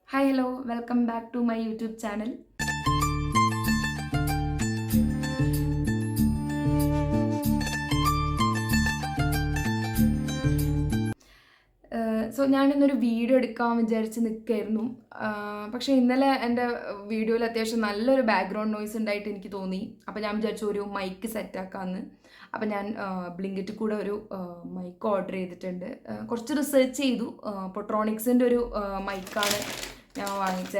Hi, hello, welcome back to my YouTube channel. ഞാനിന്നൊരു video എടുക്കാൻ വിചാരിച്ച് നിൽക്കായിരുന്നു. പക്ഷേ ഇന്നലെ എൻ്റെ വീഡിയോയിൽ അത്യാവശ്യം നല്ലൊരു ബാക്ക്ഗ്രൗണ്ട് നോയ്സ് ഉണ്ടായിട്ട് എനിക്ക് തോന്നി. അപ്പോൾ ഞാൻ വിചാരിച്ചു ഒരു മൈക്ക് സെറ്റാക്കാമെന്ന്. അപ്പോൾ ഞാൻ ബ്ലിങ്കിറ്റിൽ കൂടെ ഒരു മൈക്ക് ഓർഡർ ചെയ്തിട്ടുണ്ട്. കുറച്ച് റിസർച്ച് ചെയ്തു. പൊട്രോണിക്സിൻ്റെ ഒരു മൈക്കാണ് ഞാൻ വാങ്ങിച്ച.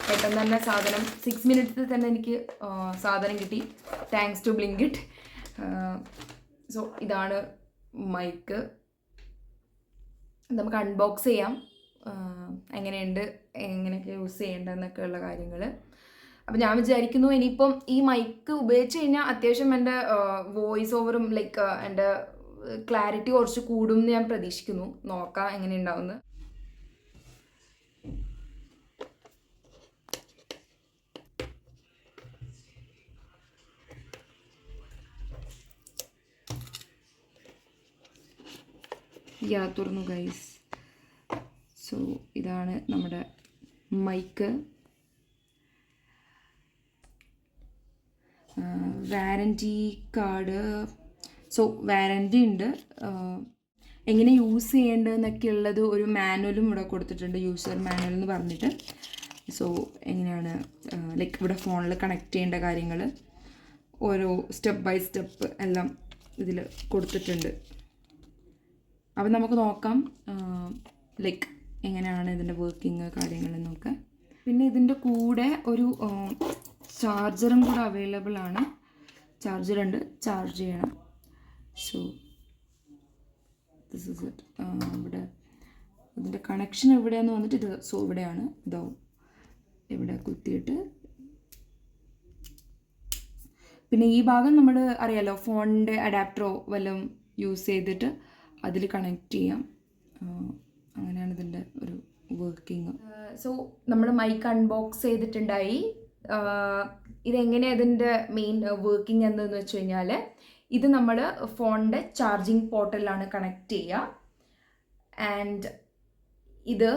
പെട്ടെന്ന് തന്നെ സാധനം 6 മിനിറ്റ്സിൽ തന്നെ എനിക്ക് സാധനം കിട്ടി. Thanks to Blinkit. ഇതാണ് മൈക്ക്. നമുക്ക് അൺബോക്സ് ചെയ്യാം. എങ്ങനെയുണ്ട്, എങ്ങനെയൊക്കെ യൂസ് ചെയ്യേണ്ടതെന്നൊക്കെ ഉള്ള കാര്യങ്ങൾ. അപ്പം ഞാൻ വിചാരിക്കുന്നു ഇനിയിപ്പം ഈ മൈക്ക് ഉപയോഗിച്ച് കഴിഞ്ഞാൽ അത്യാവശ്യം എൻ്റെ വോയിസ് ഓവറും എൻ്റെ ക്ലാരിറ്റി കുറച്ച് കൂടും എന്ന് ഞാൻ പ്രതീക്ഷിക്കുന്നു. നോക്കാം എങ്ങനെ ഉണ്ടാവുമെന്ന്. തുറന്നു ഗൈസ്. ഇതാണ് നമ്മുടെ മൈക്ക്. വാറൻറ്റി കാർഡ്, വാറൻറ്റി ഉണ്ട്. എങ്ങനെ യൂസ് ചെയ്യേണ്ടതെന്നൊക്കെ ഉള്ളത് ഒരു മാനുവലും ഇവിടെ കൊടുത്തിട്ടുണ്ട്, യൂസർ മാനുവൽ എന്ന് പറഞ്ഞിട്ട്. എങ്ങനെയാണ് ഇവിടെ ഫോണിൽ കണക്ട് ചെയ്യേണ്ട കാര്യങ്ങൾ ഓരോ സ്റ്റെപ്പ് ബൈ സ്റ്റെപ്പ് എല്ലാം ഇതിൽ കൊടുത്തിട്ടുണ്ട്. അപ്പം നമുക്ക് നോക്കാം എങ്ങനെയാണ് ഇതിൻ്റെ വർക്കിംഗ് കാര്യങ്ങളെന്നൊക്കെ. പിന്നെ ഇതിൻ്റെ കൂടെ ഒരു ചാർജറും കൂടെ അവൈലബിൾ ആണ്. ചാർജറുണ്ട്, ചാർജ് ചെയ്യണം. This is it. ഇവിടെ ഇതിൻ്റെ കണക്ഷൻ എവിടെയാന്ന് വന്നിട്ട് ഇത് ഇവിടെയാണ്. ഇവിടെ കുത്തിയിട്ട് പിന്നെ ഈ ഭാഗം നമ്മൾ അറിയാലോ, ഫോണിൻ്റെ അഡാപ്റ്ററോ വല്ലതും യൂസ് ചെയ്തിട്ട് അതിൽ കണക്ട് ചെയ്യാം. അങ്ങനെയാണ് ഇതിൻ്റെ ഒരു വർക്കിംഗ്. നമ്മൾ മൈക്ക് അൺബോക്സ് ചെയ്തിട്ടുണ്ടായി. ഇതെങ്ങനെയാണ് ഇതിൻ്റെ മെയിൻ വർക്കിംഗ് എന്തെന്ന് വെച്ച് കഴിഞ്ഞാൽ, ഇത് നമ്മൾ ഫോണിൻ്റെ ചാർജിങ് പോർട്ടലിലാണ് കണക്ട് ചെയ്യുക. ആൻഡ് ഇത്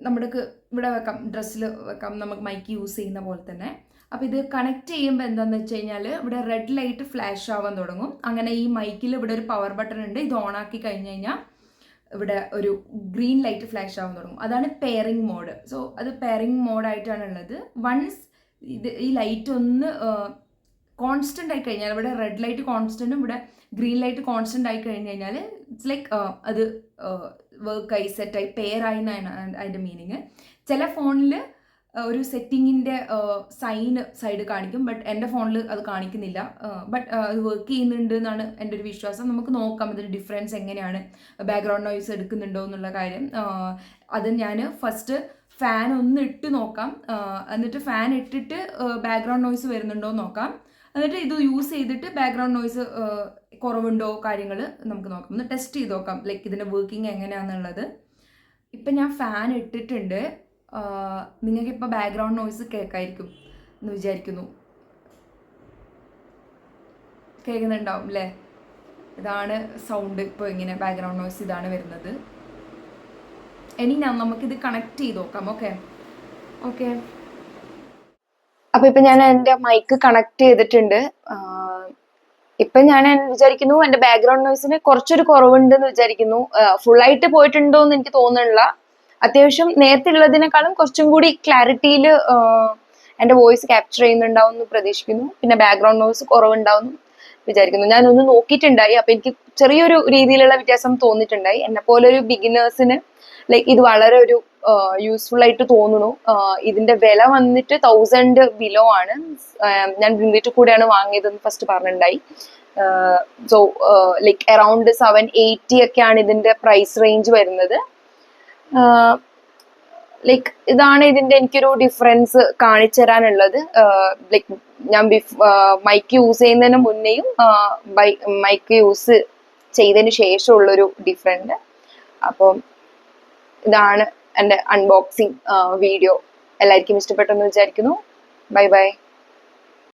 നമ്മൾക്ക് ഇവിടെ വെക്കാം, ഡ്രസ്സിൽ വെക്കാം, നമുക്ക് മൈക്ക് യൂസ് ചെയ്യുന്ന പോലെ തന്നെ. അപ്പോൾ ഇത് കണക്ട് ചെയ്യുമ്പോൾ എന്താണെന്ന് വെച്ച് കഴിഞ്ഞാൽ ഇവിടെ റെഡ് ലൈറ്റ് ഫ്ലാഷ് ആവാൻ തുടങ്ങും. അങ്ങനെ ഈ മൈക്കിൽ ഇവിടെ ഒരു പവർ ബട്ടൺ ഉണ്ട്. ഇത് ഓൺ ആക്കി കഴിഞ്ഞ് കഴിഞ്ഞാൽ ഇവിടെ ഒരു ഗ്രീൻ ലൈറ്റ് ഫ്ലാഷ് ആവാൻ തുടങ്ങും. അതാണ് പെയറിംഗ് മോഡ്. അത് പെയറിംഗ് മോഡായിട്ടാണ് ഉള്ളത്. വൺസ് ഈ ലൈറ്റ് ഒന്ന് കോൺസ്റ്റൻ്റ് ആയി കഴിഞ്ഞാൽ, ഇവിടെ റെഡ് ലൈറ്റ് കോൺസ്റ്റൻറ്റും ഇവിടെ ഗ്രീൻ ലൈറ്റ് കോൺസ്റ്റൻ്റ് ആയി കഴിഞ്ഞ് കഴിഞ്ഞാൽ ഇറ്റ്സ് അത് വർക്കായി സെറ്റായി പെയറായി എന്നാണ് അതിൻ്റെ മീനിങ്. ചില ഫോണിൽ ഒരു സെറ്റിങ്ങിൻ്റെ സൈഡ് കാണിക്കും, ബട്ട് എൻ്റെ ഫോണിൽ അത് കാണിക്കുന്നില്ല. ബട്ട് അത് വർക്ക് ചെയ്യുന്നുണ്ട് എന്നാണ് എൻ്റെ ഒരു വിശ്വാസം. നമുക്ക് നോക്കാം ഇതിൻ്റെ ഡിഫറൻസ് എങ്ങനെയാണ്, ബാക്ക്ഗ്രൗണ്ട് നോയ്സ് എടുക്കുന്നുണ്ടോ എന്നുള്ള കാര്യം. അത് ഞാൻ ഫസ്റ്റ് ഫാൻ ഒന്ന് ഇട്ട് നോക്കാം. എന്നിട്ട് ഫാൻ ഇട്ടിട്ട് ബാക്ക്ഗ്രൗണ്ട് നോയ്സ് വരുന്നുണ്ടോ എന്ന് നോക്കാം. എന്നിട്ട് ഇത് യൂസ് ചെയ്തിട്ട് ബാക്ക്ഗ്രൗണ്ട് നോയ്സ് കുറവുണ്ടോ കാര്യങ്ങൾ നമുക്ക് നോക്കാം. ഒന്ന് ടെസ്റ്റ് ചെയ്ത് നോക്കാം ഇതിൻ്റെ വർക്കിംഗ് എങ്ങനെയാണെന്നുള്ളത്. ഇപ്പം ഞാൻ ഫാൻ ഇട്ടിട്ടുണ്ട്. നിങ്ങൾക്കിപ്പോൾ ബാക്ക്ഗ്രൗണ്ട് നോയ്സ് കേൾക്കായിരിക്കും എന്ന് വിചാരിക്കുന്നു. കേൾക്കുന്നുണ്ടാവും അല്ലേ? ഇതാണ് സൗണ്ട്. ഇപ്പോൾ ഇങ്ങനെ ബാക്ക്ഗ്രൗണ്ട് നോയ്സ് ഇതാണ് വരുന്നത്. ഇനി നമുക്കിത് കണക്ട് ചെയ്ത് നോക്കാം. ഓക്കെ. അപ്പോൾ ഇപ്പം ഞാൻ എൻ്റെ മൈക്ക് കണക്ട് ചെയ്തിട്ടുണ്ട്. ഇപ്പം ഞാൻ വിചാരിക്കുന്നു എൻ്റെ ബാക്ക്ഗ്രൗണ്ട് നോയ്സിന് കുറച്ചൊരു കുറവുണ്ടെന്ന് വിചാരിക്കുന്നു. ഫുള്ളായിട്ട് പോയിട്ടുണ്ടോ എന്ന് എനിക്ക് തോന്നുന്നില്ല. അത്യാവശ്യം നേരത്തെ ഉള്ളതിനേക്കാളും കുറച്ചും കൂടി ക്ലാരിറ്റിയിൽ എൻ്റെ വോയിസ് ക്യാപ്ചർ ചെയ്യുന്നുണ്ടാവും എന്ന് പ്രതീക്ഷിക്കുന്നു. പിന്നെ ബാക്ക്ഗ്രൗണ്ട് നോയ്സ് കുറവുണ്ടാവും വിചാരിക്കുന്നു. ഞാനൊന്ന് നോക്കിയിട്ടുണ്ടായി. അപ്പം എനിക്ക് ചെറിയൊരു രീതിയിലുള്ള വ്യത്യാസം തോന്നിയിട്ടുണ്ടായി. എന്നെ പോലെ ഒരു ബിഗിനേഴ്സിന് ഇത് വളരെ ഒരു യൂസ്ഫുൾ ആയിട്ട് തോന്നുന്നു. ഇതിന്റെ വില വന്നിട്ട് 1000 ബിലോ ആണ്. ഞാൻ ബ്ലിങ്കിറ്റ് കൂടെയാണ് വാങ്ങിയതെന്ന് ഫസ്റ്റ് പറഞ്ഞിട്ടുണ്ടായി. അറൌണ്ട് 780 ഒക്കെയാണ് ഇതിന്റെ പ്രൈസ് റേഞ്ച് വരുന്നത്. ഇതാണ് ഇതിന്റെ എനിക്കൊരു ഡിഫറൻസ് കാണിച്ചു തരാനുള്ളത്. ഞാൻ മൈക്ക് യൂസ് ചെയ്യുന്നതിന് മുന്നേയും മൈക്ക് യൂസ് ചെയ്തതിന് ശേഷമുള്ളൊരു ഡിഫറൻസ്. അപ്പം ഇതാണ് എൻ്റെ അൺബോക്സിങ് വീഡിയോ. എല്ലാവർക്കും ഇഷ്ടപ്പെട്ടെന്ന് വിചാരിക്കുന്നു. Bye bye.